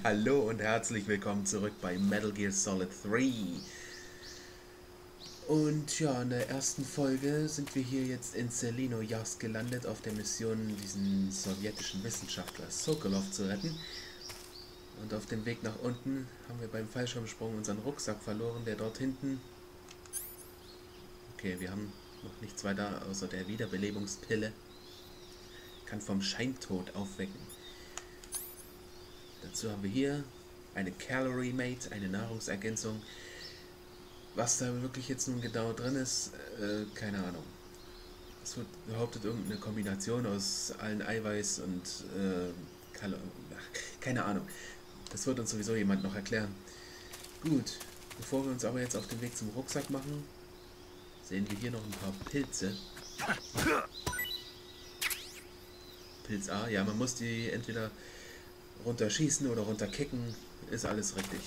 Hallo und herzlich willkommen zurück bei Metal Gear Solid 3. Und ja, in der ersten Folge sind wir hier jetzt in Zelinoyarsk gelandet, auf der Mission, diesen sowjetischen Wissenschaftler Sokolov zu retten. Und auf dem Weg nach unten haben wir beim Fallschirmsprung unseren Rucksack verloren, der dort hinten... Okay, wir haben noch nichts weiter außer der Wiederbelebungspille. Kann vom Scheintod aufwecken. Dazu haben wir hier eine Calorie Mate, eine Nahrungsergänzung. Was da wirklich jetzt nun genau drin ist, keine Ahnung. Es wird behauptet irgendeine Kombination aus allen Eiweiß und keine Ahnung. Das wird uns sowieso jemand noch erklären. Gut, bevor wir uns aber jetzt auf den Weg zum Rucksack machen, sehen wir hier noch ein paar Pilze. Pilz A, ja, man muss die entweder runterschießen oder runterkicken, ist alles richtig.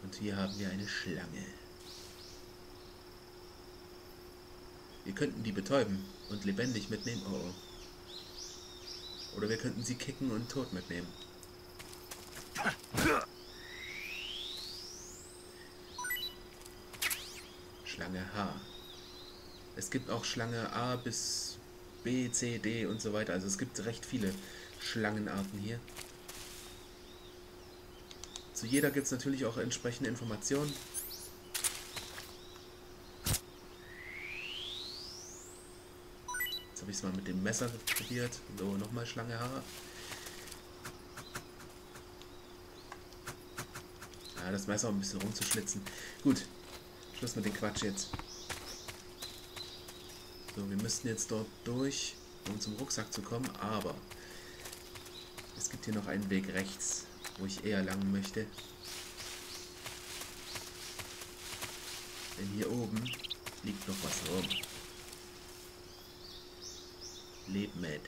Und hier haben wir eine Schlange. Wir könnten die betäuben und lebendig mitnehmen. Oh, oh. Oder wir könnten sie kicken und tot mitnehmen. Schlange H. Es gibt auch Schlange A bis B, C, D und so weiter. Also es gibt recht viele Schlangenarten hier. Zu jeder gibt es natürlich auch entsprechende Informationen. Jetzt habe ich es mal mit dem Messer probiert. So, nochmal Schlange H. Ja, das Messer um ein bisschen rumzuschlitzen. Gut, Schluss mit dem Quatsch jetzt. So, wir müssten jetzt dort durch, um zum Rucksack zu kommen, aber es gibt hier noch einen Weg rechts, wo ich eher lang möchte. Denn hier oben liegt noch was rum. Lebmed.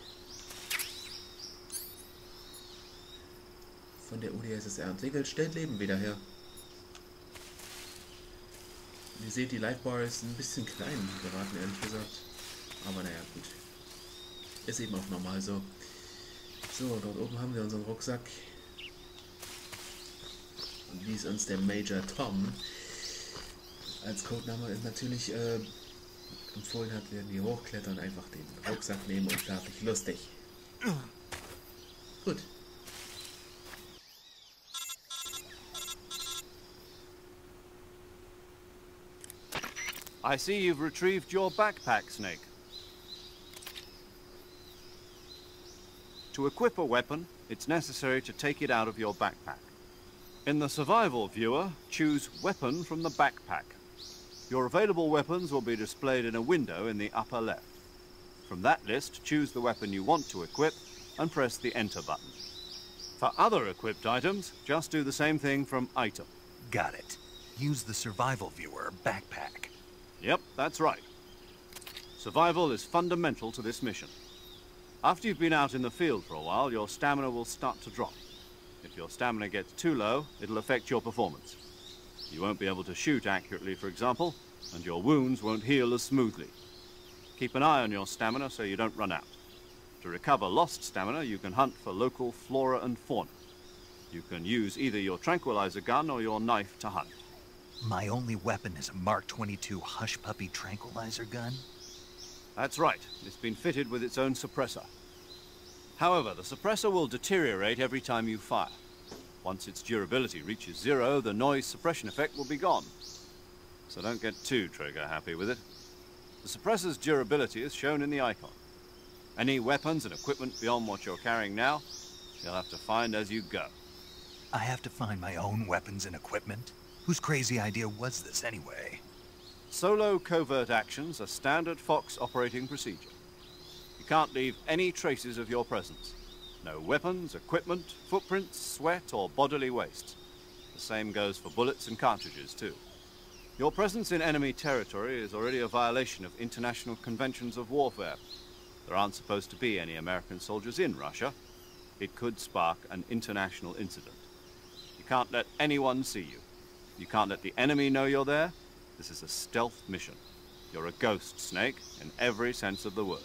Von der UdSSR entwickelt, stellt Leben wieder her. Und ihr seht, die Lifebar ist ein bisschen klein geraten, ehrlich gesagt. Aber naja, gut. Ist eben auch normal so. So, dort oben haben wir unseren Rucksack. Und wie es uns der Major Tom als Codename natürlich empfohlen hat, werden wir hochklettern, einfach den Rucksack nehmen und fertig. Lustig. Gut. I see you've retrieved your backpack, Snake. To equip a weapon, it's necessary to take it out of your backpack. In the survival viewer, choose Weapon from the backpack. Your available weapons will be displayed in a window in the upper left. From that list, choose the weapon you want to equip and press the Enter button. For other equipped items, just do the same thing from Item. Got it. Use the survival viewer backpack. Yep, that's right. Survival is fundamental to this mission. After you've been out in the field for a while, your stamina will start to drop. If your stamina gets too low, it'll affect your performance. You won't be able to shoot accurately, for example, and your wounds won't heal as smoothly. Keep an eye on your stamina so you don't run out. To recover lost stamina, you can hunt for local flora and fauna. You can use either your tranquilizer gun or your knife to hunt. My only weapon is a Mark 22 Hush Puppy tranquilizer gun? That's right. It's been fitted with its own suppressor. However, the suppressor will deteriorate every time you fire. Once its durability reaches 0, the noise suppression effect will be gone. So don't get too trigger happy with it. The suppressor's durability is shown in the icon. Any weapons and equipment beyond what you're carrying now, you'll have to find as you go. I have to find my own weapons and equipment? Whose crazy idea was this anyway? Solo covert actions are standard Fox operating procedure. You can't leave any traces of your presence. No weapons, equipment, footprints, sweat, or bodily waste. The same goes for bullets and cartridges, too. Your presence in enemy territory is already a violation of international conventions of warfare. There aren't supposed to be any American soldiers in Russia. It could spark an international incident. You can't let anyone see you. You can't let the enemy know you're there. This is a stealth mission. You're a ghost, Snake, in every sense of the word.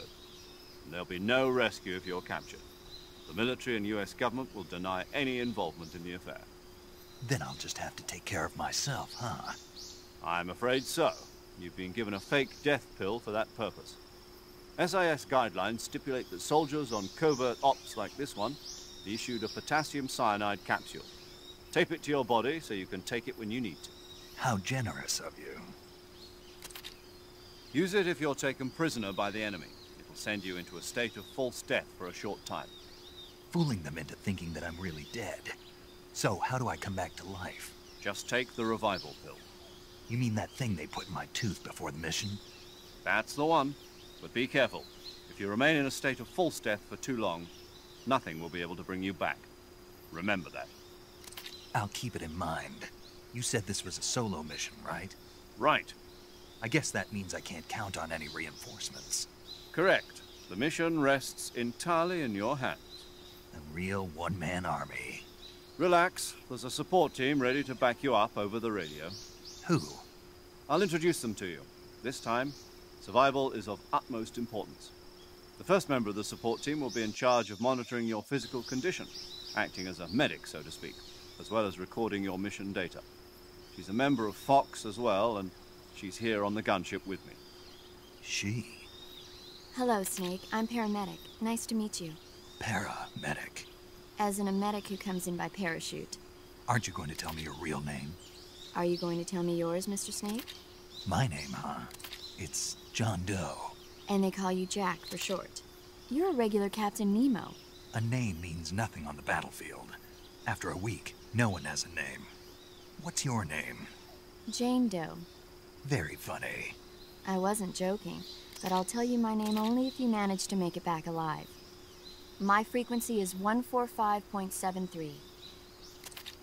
And there'll be no rescue if you're captured. The military and US government will deny any involvement in the affair. Then I'll just have to take care of myself, huh? I'm afraid so. You've been given a fake death pill for that purpose. SIS guidelines stipulate that soldiers on covert ops like this one be issued a potassium cyanide capsule. Tape it to your body so you can take it when you need to. How generous of you. Use it if you're taken prisoner by the enemy. It'll send you into a state of false death for a short time. Fooling them into thinking that I'm really dead. So, how do I come back to life? Just take the revival pill. You mean that thing they put in my tooth before the mission? That's the one. But be careful. If you remain in a state of false death for too long, nothing will be able to bring you back. Remember that. I'll keep it in mind. You said this was a solo mission, right? Right. I guess that means I can't count on any reinforcements. Correct. The mission rests entirely in your hands. A real one-man army. Relax. There's a support team ready to back you up over the radio. Who? I'll introduce them to you. This time, survival is of utmost importance. The first member of the support team will be in charge of monitoring your physical condition, acting as a medic, so to speak, as well as recording your mission data. She's a member of Fox as well, and she's here on the gunship with me. She? Hello, Snake. I'm paramedic. Nice to meet you. Paramedic. As in a medic who comes in by parachute. Aren't you going to tell me your real name? Are you going to tell me yours, Mr. Snake? My name, huh? It's John Doe. And they call you Jack for short. You're a regular Captain Nemo. A name means nothing on the battlefield. After a week, no one has a name. What's your name? Jane Doe. Very funny. I wasn't joking, but I'll tell you my name only if you manage to make it back alive. My frequency is 145.73.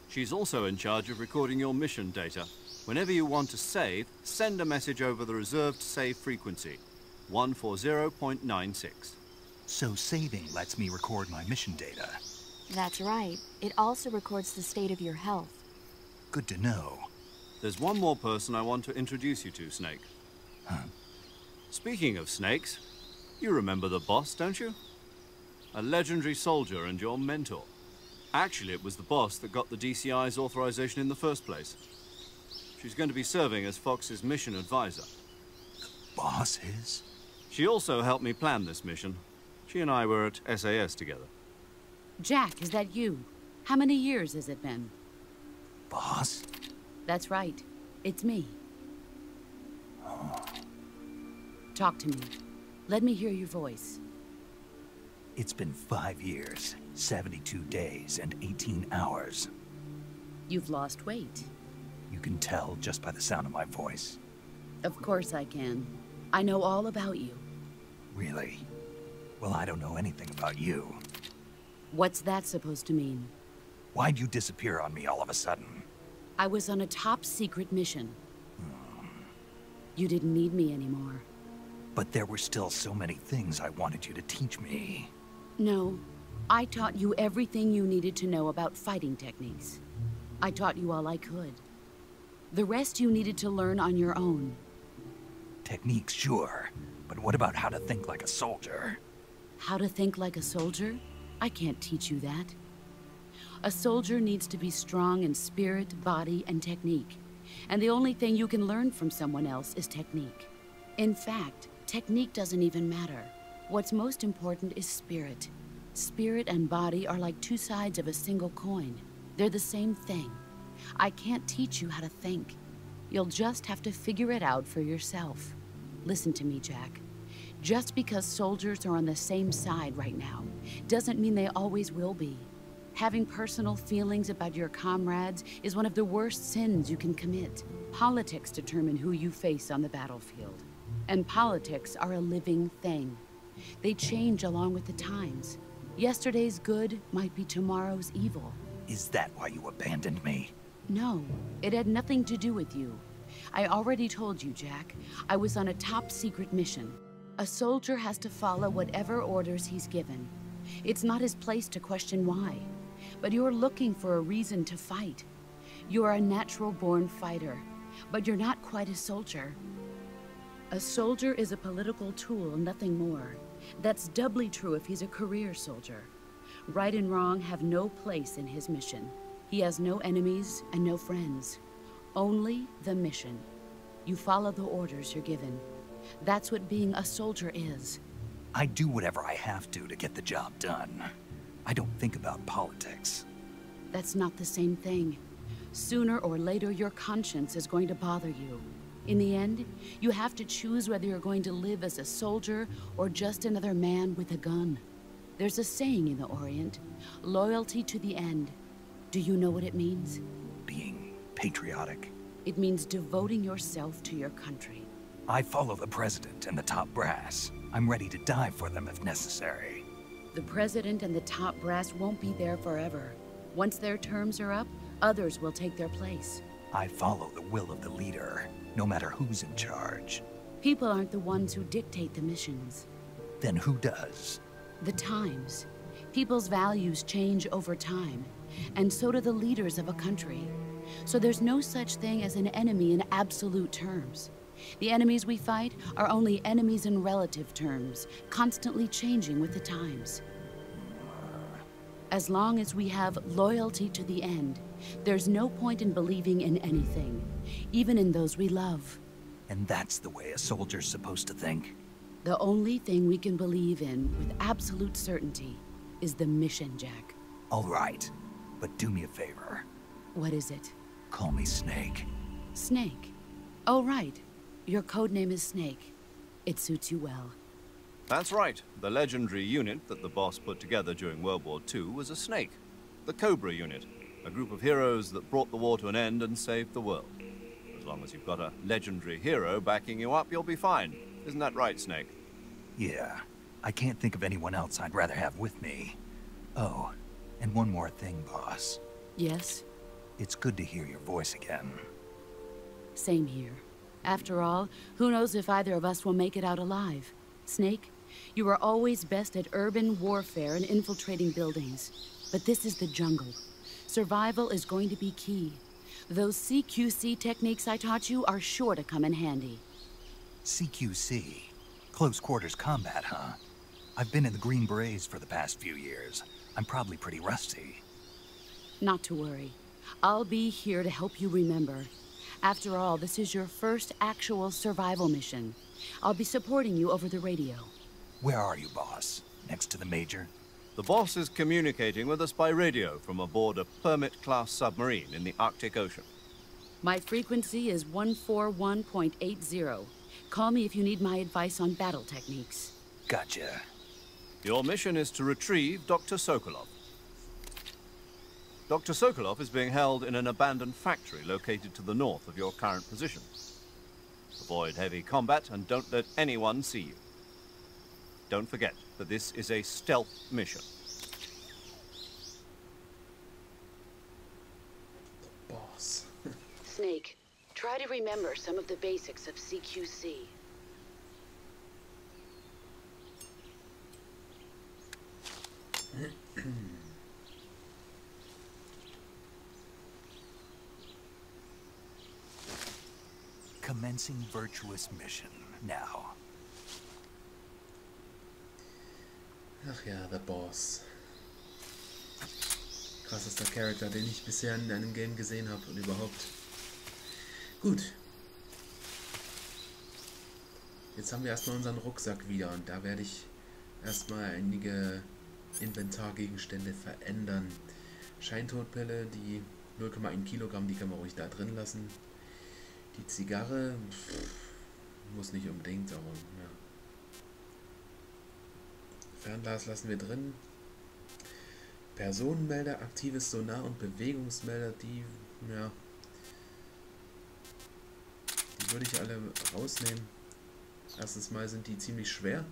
She's also in charge of recording your mission data. Whenever you want to save, send a message over the reserved save frequency, 140.96. So saving lets me record my mission data. That's right. It also records the state of your health. Good to know. There's one more person I want to introduce you to, Snake. Huh? Speaking of snakes, you remember the boss, don't you? A legendary soldier and your mentor. Actually, it was the boss that got the DCI's authorization in the first place. She's going to be serving as Fox's mission advisor. Boss is? She also helped me plan this mission. She and I were at SAS together. Jack, is that you? How many years has it been? Boss? That's right. It's me. Talk to me. Let me hear your voice. It's been 5 years, 72 days, and 18 hours. You've lost weight. You can tell just by the sound of my voice. Of course I can. I know all about you. Really? Well, I don't know anything about you. What's that supposed to mean? Why'd you disappear on me all of a sudden? I was on a top-secret mission. You didn't need me anymore. But there were still so many things I wanted you to teach me. No. I taught you everything you needed to know about fighting techniques. I taught you all I could. The rest you needed to learn on your own. Techniques, sure. But what about how to think like a soldier? How to think like a soldier? I can't teach you that. A soldier needs to be strong in spirit, body, and technique. And the only thing you can learn from someone else is technique. In fact, technique doesn't even matter. What's most important is spirit. Spirit and body are like two sides of a single coin. They're the same thing. I can't teach you how to think. You'll just have to figure it out for yourself. Listen to me, Jack. Just because soldiers are on the same side right now doesn't mean they always will be. Having personal feelings about your comrades is one of the worst sins you can commit. Politics determine who you face on the battlefield. And politics are a living thing. They change along with the times. Yesterday's good might be tomorrow's evil. Is that why you abandoned me? No, it had nothing to do with you. I already told you, Jack. I was on a top-secret mission. A soldier has to follow whatever orders he's given. It's not his place to question why. But you're looking for a reason to fight. You're a natural-born fighter, but you're not quite a soldier. A soldier is a political tool, nothing more. That's doubly true if he's a career soldier. Right and wrong have no place in his mission. He has no enemies and no friends. Only the mission. You follow the orders you're given. That's what being a soldier is. I do whatever I have to get the job done. I don't think about politics. That's not the same thing. Sooner or later, your conscience is going to bother you. In the end, you have to choose whether you're going to live as a soldier or just another man with a gun. There's a saying in the Orient, loyalty to the end. Do you know what it means? Being patriotic. It means devoting yourself to your country. I follow the president and the top brass. I'm ready to die for them if necessary. The president and the top brass won't be there forever. Once their terms are up, others will take their place. I follow the will of the leader, no matter who's in charge. People aren't the ones who dictate the missions. Then who does? The times. People's values change over time, and so do the leaders of a country. So there's no such thing as an enemy in absolute terms. The enemies we fight are only enemies in relative terms, constantly changing with the times. As long as we have loyalty to the end, there's no point in believing in anything, even in those we love. And that's the way a soldier's supposed to think? The only thing we can believe in with absolute certainty is the mission, Jack. All right, but do me a favor. What is it? Call me Snake. Snake? Oh, right. Your codename is Snake. It suits you well. That's right. The legendary unit that the boss put together during World War II was a snake. The Cobra unit. A group of heroes that brought the war to an end and saved the world. As long as you've got a legendary hero backing you up, you'll be fine. Isn't that right, Snake? Yeah. I can't think of anyone else I'd rather have with me. Oh, and one more thing, boss. Yes? It's good to hear your voice again. Same here. After all, who knows if either of us will make it out alive? Snake, you are always best at urban warfare and infiltrating buildings. But this is the jungle. Survival is going to be key. Those CQC techniques I taught you are sure to come in handy. CQC? Close quarters combat, huh? I've been in the Green Berets for the past few years. I'm probably pretty rusty. Not to worry. I'll be here to help you remember. After all, this is your first actual survival mission. I'll be supporting you over the radio. Where are you, boss? Next to the Major? The boss is communicating with us by radio from aboard a Permit-class submarine in the Arctic Ocean. My frequency is 141.80. Call me if you need my advice on battle techniques. Gotcha. Your mission is to retrieve Dr. Sokolov. Dr. Sokolov is being held in an abandoned factory located to the north of your current position. Avoid heavy combat and don't let anyone see you. Don't forget that this is a stealth mission. The boss. Snake, try to remember some of the basics of CQC. Commencing virtuous mission, now. Ach ja, der Boss. Krassester Charakter, den ich bisher in einem Game gesehen habe und überhaupt. Gut. Jetzt haben wir erstmal unseren Rucksack wieder und da werde ich erstmal einige Inventargegenstände verändern. Scheintodpille, die 0,1 Kilogramm, die können wir ruhig da drin lassen. Die Zigarre muss nicht unbedingt, aber ja. Fernglas lassen wir drin. Personenmelder, aktives Sonar und Bewegungsmelder, die, ja, die würde ich alle rausnehmen. Erstens mal sind die ziemlich schwer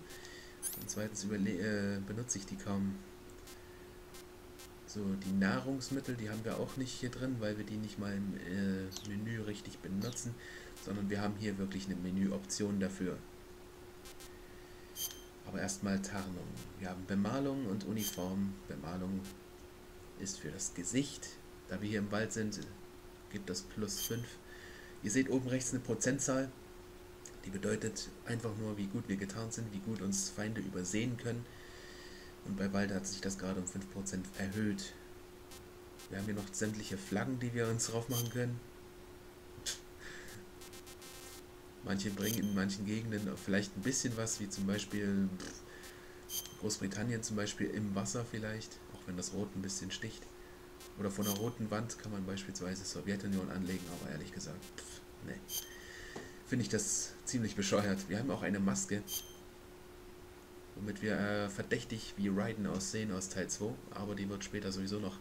und zweitens benutze ich die kaum. So, die Nahrungsmittel, die haben wir auch nicht hier drin, weil wir die nicht mal im Menü richtig benutzen, sondern wir haben hier wirklich eine Menüoption dafür. Aber erstmal Tarnung. Wir haben Bemalung und Uniform. Bemalung ist für das Gesicht. Da wir hier im Wald sind, gibt das +5. Ihr seht oben rechts eine Prozentzahl. Die bedeutet einfach nur, wie gut wir getarnt sind, wie gut uns Feinde übersehen können. Und bei Wald hat sich das gerade um 5% erhöht. Wir haben hier noch sämtliche Flaggen, die wir uns drauf machen können. Manche bringen in manchen Gegenden vielleicht ein bisschen was, wie zum Beispiel Großbritannien zum Beispiel im Wasser vielleicht, auch wenn das Rot ein bisschen sticht. Oder von einer roten Wand kann man beispielsweise Sowjetunion anlegen, aber ehrlich gesagt, nee. Finde ich das ziemlich bescheuert. Wir haben auch eine Maske, womit wir verdächtig wie Raiden aussehen aus Teil 2, aber die wird später sowieso noch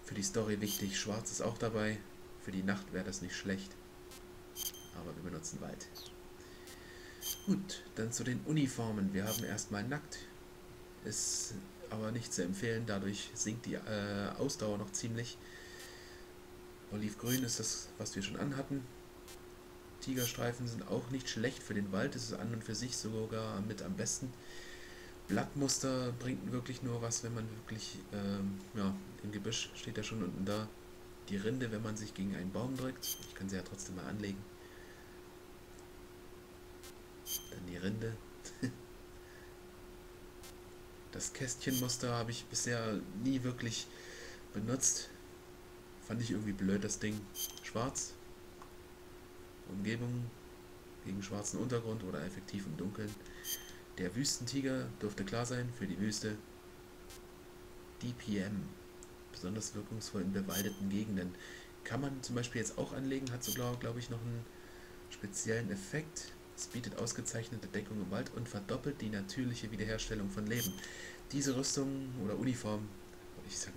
für die Story wichtig. Schwarz ist auch dabei, für die Nacht wäre das nicht schlecht. Aber wir benutzen Wald. Gut, dann zu den Uniformen. Wir haben erstmal nackt. Ist aber nicht zu empfehlen, dadurch sinkt die Ausdauer noch ziemlich. Olivgrün ist das, was wir schon anhatten. Tigerstreifen sind auch nicht schlecht für den Wald. Das ist an und für sich sogar mit am besten. Blattmuster bringt wirklich nur was, wenn man wirklich, ja, im Gebüsch steht ja schon unten da. Die Rinde, wenn man sich gegen einen Baum drückt. Ich kann sie ja trotzdem mal anlegen. Dann die Rinde. Das Kästchenmuster habe ich bisher nie wirklich benutzt. Fand ich irgendwie blöd, das Ding. Schwarz. Umgebung gegen schwarzen Untergrund oder effektiv im Dunkeln. Der Wüstentiger dürfte klar sein für die Wüste. DPM. Besonders wirkungsvoll in bewaldeten Gegenden. Kann man zum Beispiel jetzt auch anlegen. Hat sogar, glaube ich, noch einen speziellen Effekt. Es bietet ausgezeichnete Deckung im Wald und verdoppelt die natürliche Wiederherstellung von Leben. Diese Rüstung oder Uniform,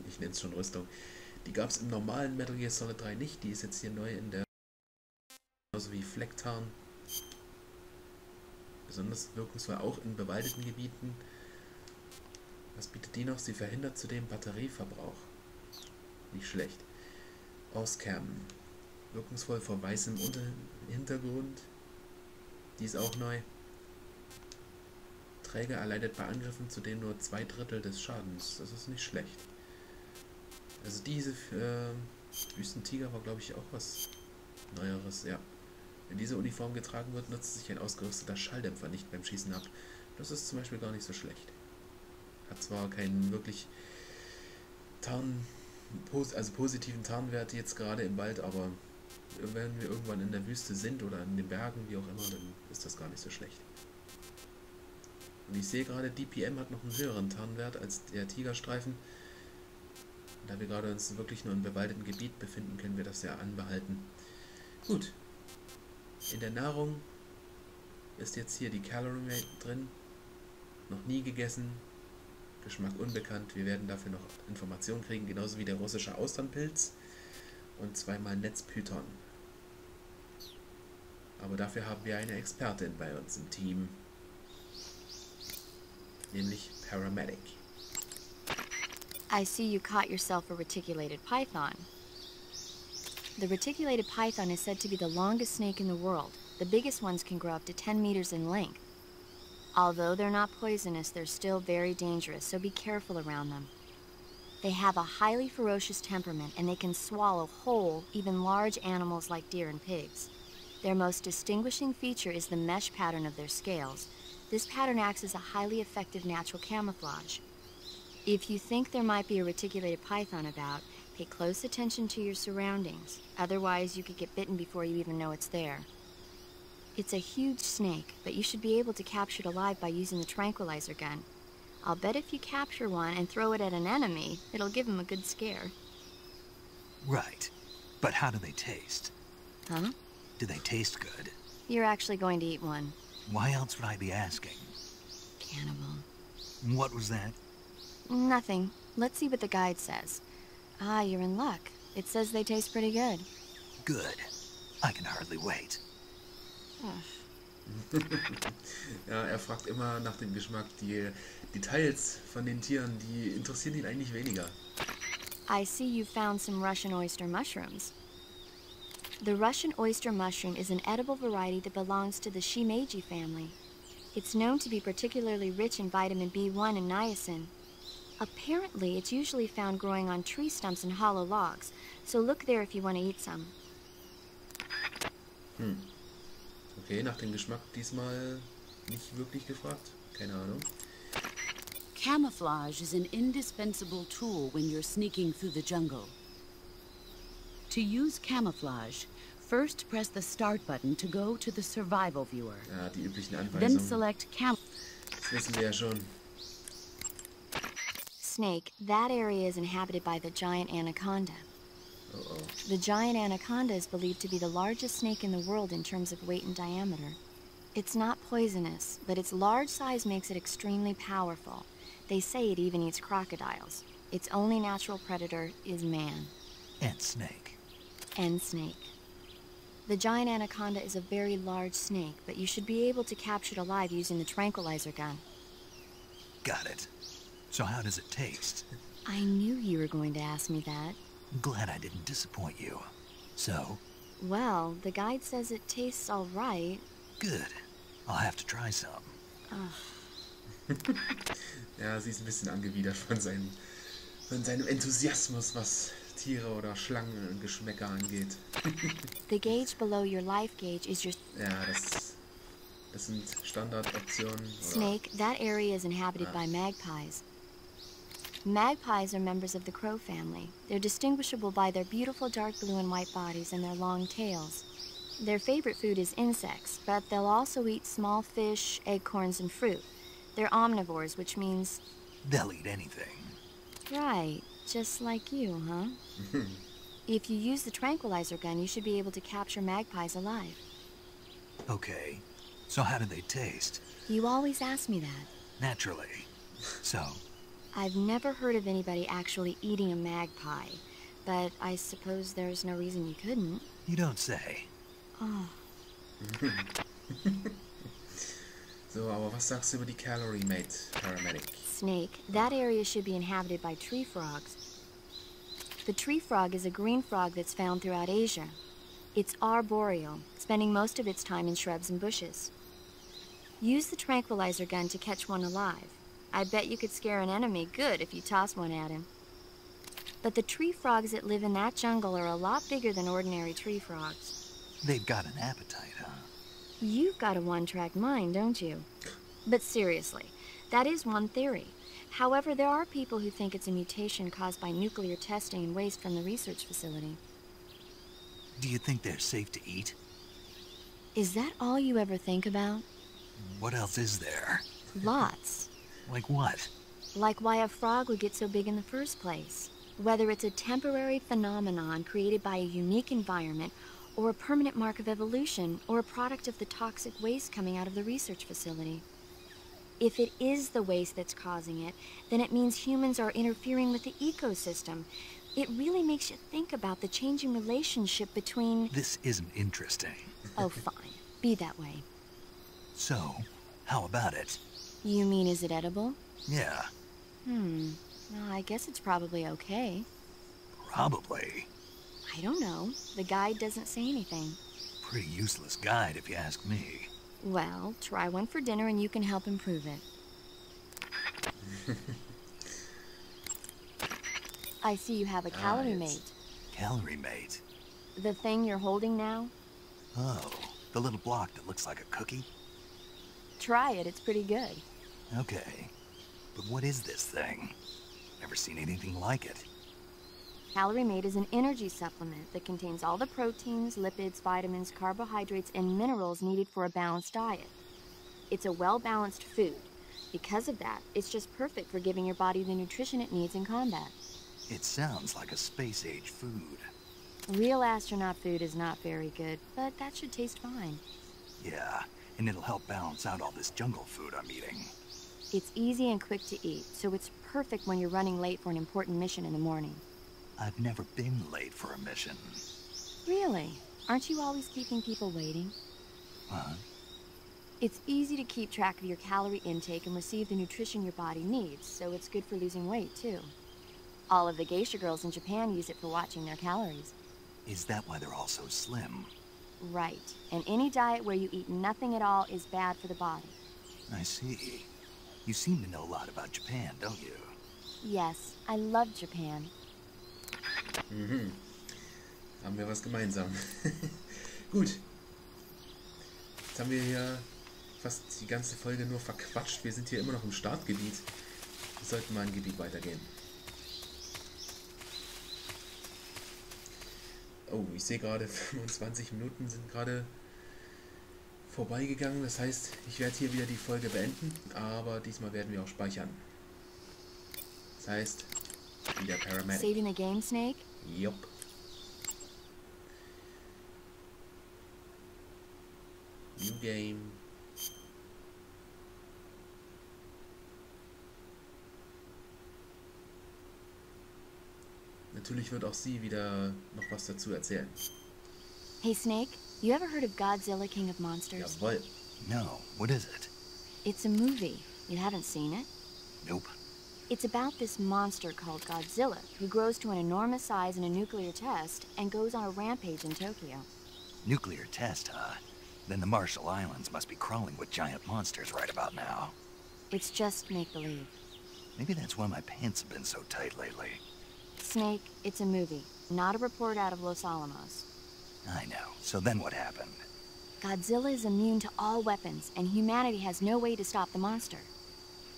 ich nenne es schon Rüstung, die gab es im normalen Metal Gear Solid 3 nicht. Die ist jetzt hier neu in der, genauso wie Flecktarn. Besonders wirkungsvoll auch in bewaldeten Gebieten. Was bietet die noch? Sie verhindert zudem Batterieverbrauch. Nicht schlecht. Auscam. Wirkungsvoll vor weißem Hintergrund. Die ist auch neu. Träger erleidet bei Angriffen zudem nur 2/3 des Schadens. Das ist nicht schlecht. Also diese Wüstentiger war, glaube ich, auch was Neueres, ja. Wenn diese Uniform getragen wird, nutzt sich ein ausgerüsteter Schalldämpfer nicht beim Schießen ab. Das ist zum Beispiel gar nicht so schlecht. Hat zwar keinen wirklich positiven Tarnwert jetzt gerade im Wald, aber wenn wir irgendwann in der Wüste sind oder in den Bergen, wie auch immer, dann ist das gar nicht so schlecht. Und ich sehe gerade, DPM hat noch einen höheren Tarnwert als der Tigerstreifen. Und da wir gerade uns wirklich nur im bewaldeten Gebiet befinden, können wir das ja anbehalten. Gut. In der Nahrung ist jetzt hier die Calorie Rate drin. Noch nie gegessen. Geschmack unbekannt. Wir werden dafür noch Informationen kriegen, genauso wie der russische Austernpilz. Und 2-mal Netzpython. Aber dafür haben wir eine Expertin bei uns im Team. Nämlich Paramedic. I see you caught yourself a reticulated python. The reticulated python is said to be the longest snake in the world. The biggest ones can grow up to 10 meters in length. Although they're not poisonous, they're still very dangerous, so be careful around them. They have a highly ferocious temperament, and they can swallow whole, even large animals like deer and pigs. Their most distinguishing feature is the mesh pattern of their scales. This pattern acts as a highly effective natural camouflage. If you think there might be a reticulated python about, pay close attention to your surroundings. Otherwise, you could get bitten before you even know it's there. It's a huge snake, but you should be able to capture it alive by using the tranquilizer gun. I'll bet if you capture one and throw it at an enemy, it'll give him a good scare. Right. But how do they taste? Huh? Do they taste good? You're actually going to eat one. Why else would I be asking? Cannibal. What was that? Nothing. Let's see what the guide says. Ah, you're in luck. It says they taste pretty good. Good. I can hardly wait. Ja, er fragt immer nach dem Geschmack. Die Details von den Tieren, die interessieren ihn eigentlich weniger. I see you found some Russian oyster mushrooms. The Russian oyster mushroom is an edible variety that belongs to the Shimeji family. It's known to be particularly rich in vitamin B1 and niacin. Apparently, it's usually found growing on tree stumps and hollow logs, so look there if you want to eat some. Okay, nach dem Geschmack diesmal nicht wirklich gefragt. Keine Ahnung. Camouflage is an indispensable tool when you're sneaking through the jungle. To use camouflage, first press the start button to go to the survival viewer. Ja, die üblichen Then Anweisungen. select cam. Das wissen wir ja schon. Snake, that area is inhabited by the giant anaconda. Oh. The giant anaconda is believed to be the largest snake in the world in terms of weight and diameter. It's not poisonous, but its large size makes it extremely powerful. They say it even eats crocodiles. Its only natural predator is man. And snake. And snake. The giant anaconda is a very large snake, but you should be able to capture it alive using the tranquilizer gun. Got it. So how does it taste? I knew you were going to ask me that. Glad I didn't disappoint you. So? Well, the guide says it tastes all right. Good. I'll have to try some. Ja, sie ist ein bisschen angewidert von seinem Enthusiasmus, was Tiere oder Schlangen und Geschmäcker angeht. The gauge below your life gauge is your... Ja, das sind Standardoptionen. Snake, that area is inhabited by magpies. Magpies are members of the crow family. They're distinguishable by their beautiful dark blue and white bodies and their long tails. Their favorite food is insects, but they'll also eat small fish, acorns, and fruit. They're omnivores, which means... They'll eat anything. Right, just like you, huh? If you use the tranquilizer gun, you should be able to capture magpies alive. Okay. So how do they taste? You always ask me that. Naturally. So? I've never heard of anybody actually eating a magpie, but I suppose there's no reason you couldn't. You don't say. Oh. So, aber was sagst du über die Calorie Mate Paramedic? Snake, that area should be inhabited by tree frogs. The tree frog is a green frog that's found throughout Asia. It's arboreal, spending most of its time in shrubs and bushes. Use the tranquilizer gun to catch one alive. I bet you could scare an enemy good if you toss one at him. But the tree frogs that live in that jungle are a lot bigger than ordinary tree frogs. They've got an appetite, huh? You've got a one-track mind, don't you? But seriously, that is one theory. However, there are people who think it's a mutation caused by nuclear testing and waste from the research facility. Do you think they're safe to eat? Is that all you ever think about? What else is there? Lots. Like what? Like why a frog would get so big in the first place. Whether it's a temporary phenomenon created by a unique environment, or a permanent mark of evolution, or a product of the toxic waste coming out of the research facility. If it is the waste that's causing it, then it means humans are interfering with the ecosystem. It really makes you think about the changing relationship between... This isn't interesting. Oh, fine. Be that way. So, how about it? You mean, is it edible? Yeah. Well, I guess it's probably okay. Probably. I don't know. The guide doesn't say anything. Pretty useless guide, if you ask me. Well, try one for dinner and you can help improve it. I see you have a calorie mate. Calorie mate? The thing you're holding now? Oh, the little block that looks like a cookie? Try it, it's pretty good. Okay. But what is this thing? Never seen anything like it. Calorie Mate is an energy supplement that contains all the proteins, lipids, vitamins, carbohydrates, and minerals needed for a balanced diet. It's a well-balanced food. Because of that, it's just perfect for giving your body the nutrition it needs in combat. It sounds like a space-age food. Real astronaut food is not very good, but that should taste fine. Yeah, and it'll help balance out all this jungle food I'm eating. It's easy and quick to eat, so it's perfect when you're running late for an important mission in the morning. I've never been late for a mission. Really? Aren't you always keeping people waiting? Huh? It's easy to keep track of your calorie intake and receive the nutrition your body needs, so it's good for losing weight, too. All of the geisha girls in Japan use it for watching their calories. Is that why they're all so slim? Right. And any diet where you eat nothing at all is bad for the body. I see. You seem to know a lot about Japan, don't you? Yes, I love Japan. Mhm. Haben wir was gemeinsam. Gut. Jetzt haben wir hier fast die ganze Folge nur verquatscht. Wir sind hier immer noch im Startgebiet. Wir sollten mal ein Gebiet weitergehen. Oh, ich sehe gerade, 25 Minuten sind gerade vorbeigegangen. Das heißt, ich werde hier wieder die Folge beenden, aber diesmal werden wir auch speichern. Das heißt, wieder Paramedic. Saving the game, Snake? Jupp. New Game. Natürlich wird auch sie wieder noch was dazu erzählen. Hey, Snake, you ever heard of Godzilla, King of Monsters? Jawohl. No, what is it? It's a movie. You haven't seen it? Nope. It's about this monster called Godzilla, who grows to an enormous size in a nuclear test and goes on a rampage in Tokyo. Nuclear test, huh? Then the Marshall Islands must be crawling with giant monsters right about now. It's just make-believe. Maybe that's why my pants have been so tight lately. Snake, it's a movie, not a report out of Los Alamos. I know. So then what happened? Godzilla is immune to all weapons, and humanity has no way to stop the monster.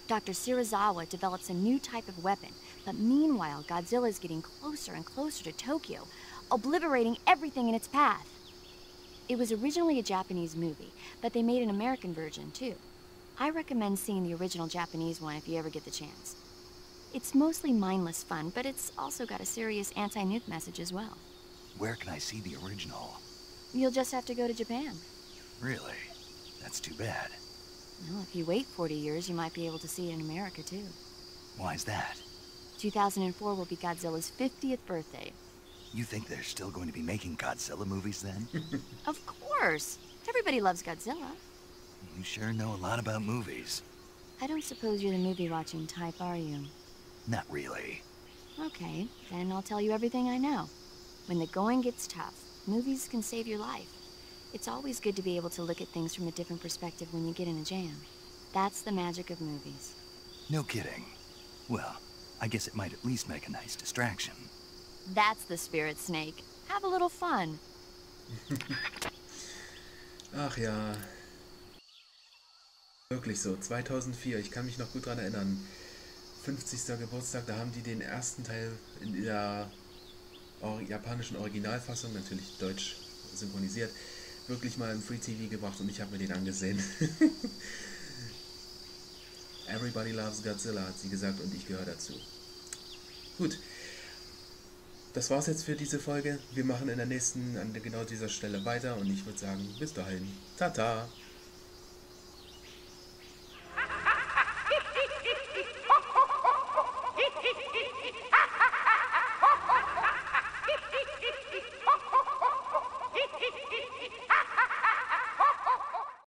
Dr. Shirazawa develops a new type of weapon, but meanwhile, Godzilla is getting closer and closer to Tokyo, obliterating everything in its path. It was originally a Japanese movie, but they made an American version, too. I recommend seeing the original Japanese one if you ever get the chance. It's mostly mindless fun, but it's also got a serious anti-nuke message as well. Where can I see the original? You'll just have to go to Japan. Really? That's too bad. Well, if you wait 40 years, you might be able to see it in America, too. Why's that? 2004 will be Godzilla's 50th birthday. You think they're still going to be making Godzilla movies then? Of course! Everybody loves Godzilla. You sure know a lot about movies. I don't suppose you're the movie-watching type, are you? Not really. Okay, then I'll tell you everything I know. When the going gets tough, movies can save your life. It's always good to be able to look at things from a different perspective when you get in a jam. That's the magic of movies. No kidding. Well, I guess it might at least make a nice distraction. That's the spirit, Snake. Have a little fun. Ach ja. Wirklich so, 2004, ich kann mich noch gut daran erinnern. 50. Geburtstag, da haben die den ersten Teil in der japanischen Originalfassung, natürlich deutsch synchronisiert, wirklich mal im Free TV gebracht und ich habe mir den angesehen. Everybody loves Godzilla, hat sie gesagt, und ich gehöre dazu. Gut. Das war's jetzt für diese Folge. Wir machen in der nächsten, an genau dieser Stelle weiter und ich würde sagen, bis dahin. Tata!